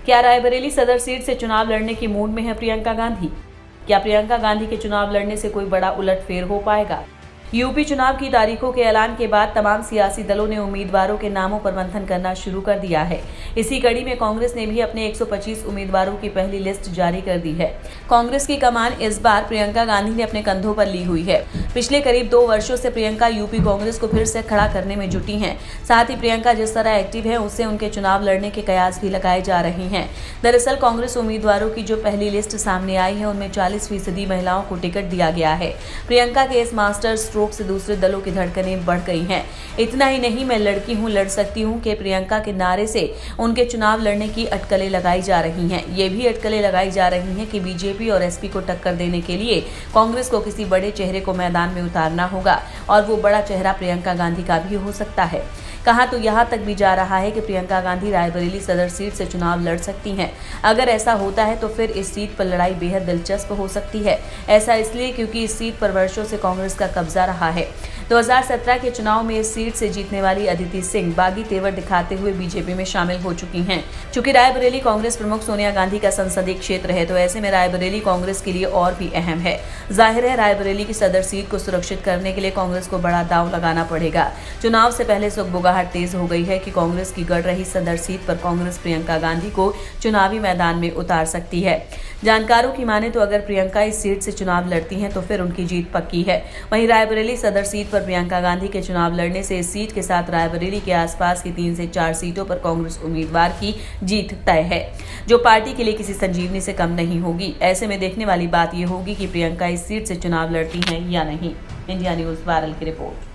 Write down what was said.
क्या रायबरेली सदर सीट से चुनाव लड़ने की मूड में है प्रियंका गांधी? क्या प्रियंका गांधी के चुनाव लड़ने से कोई बड़ा उलटफेर हो पाएगा? यूपी चुनाव की तारीखों के ऐलान के बाद तमाम सियासी दलों ने उम्मीदवारों के नामों पर मंथन करना शुरू कर दिया है। इसी कड़ी में कांग्रेस ने भी अपने 125 उम्मीदवारों की पहली लिस्ट जारी कर दी है। कांग्रेस की कमान इस बार प्रियंका गांधी ने अपने कंधों पर ली हुई है। पिछले करीब 2 वर्षों से प्रियंका यूपी कांग्रेस को फिर से खड़ा करने में जुटी हैं। साथ ही प्रियंका जिस तरह एक्टिव है उससे उनके चुनाव लड़ने के कयास भी लगाए जा रहे हैं। दरअसल कांग्रेस उम्मीदवारों की जो पहली लिस्ट सामने आई है उनमें 40% महिलाओं को टिकट दिया गया है। प्रियंका के इस मास्टर स्ट्रोक से दूसरे दलों की धड़कनें बढ़ गई हैं। इतना ही नहीं, मैं लड़की हूं, लड़ सकती हूं के प्रियंका के नारे से उनके चुनाव लड़ने की अटकलें लगाई जा रही हैं। ये भी अटकलें लगाई जा रही हैं कि बीजेपी और एसपी को टक्कर देने के लिए कांग्रेस को किसी बड़े चेहरे को मैदान में उतारना होगा और वो बड़ा चेहरा प्रियंका गांधी का भी हो सकता है। कहा तो यहाँ तक भी जा रहा है कि प्रियंका गांधी रायबरेली सदर सीट से चुनाव लड़ सकती हैं। अगर ऐसा होता है तो फिर इस सीट पर लड़ाई बेहद दिलचस्प हो सकती है। ऐसा इसलिए क्योंकि इस सीट पर वर्षों से कांग्रेस का कब्जा रहा है। 2017 के चुनाव में इस सीट से जीतने वाली अदिति सिंह बागी तेवर दिखाते हुए बीजेपी में शामिल हो चुकी हैं। चूंकि रायबरेली कांग्रेस प्रमुख सोनिया गांधी का संसदीय क्षेत्र है तो ऐसे में रायबरेली कांग्रेस के लिए और भी अहम है। जाहिर है रायबरेली की सदर सीट को सुरक्षित करने के लिए कांग्रेस को बड़ा दांव लगाना पड़ेगा। चुनाव से पहले सुगबुगाहट तेज हो गई है कि कांग्रेस की गढ़ रही सदर सीट पर कांग्रेस प्रियंका गांधी को चुनावी मैदान में उतार सकती है। जानकारों की माने तो अगर प्रियंका इस सीट से चुनाव लड़ती हैं तो फिर उनकी जीत पक्की है। वहीं रायबरेली सदर सीट पर प्रियंका गांधी के चुनाव लड़ने से इस सीट के साथ रायबरेली के आसपास की 3 से 4 सीटों पर कांग्रेस उम्मीदवार की जीत तय है, जो पार्टी के लिए किसी संजीवनी से कम नहीं होगी। ऐसे में देखने वाली बात यह होगी कि प्रियंका इस सीट से चुनाव लड़ती हैं या नहीं। इंडिया न्यूज़ वायरल की रिपोर्ट।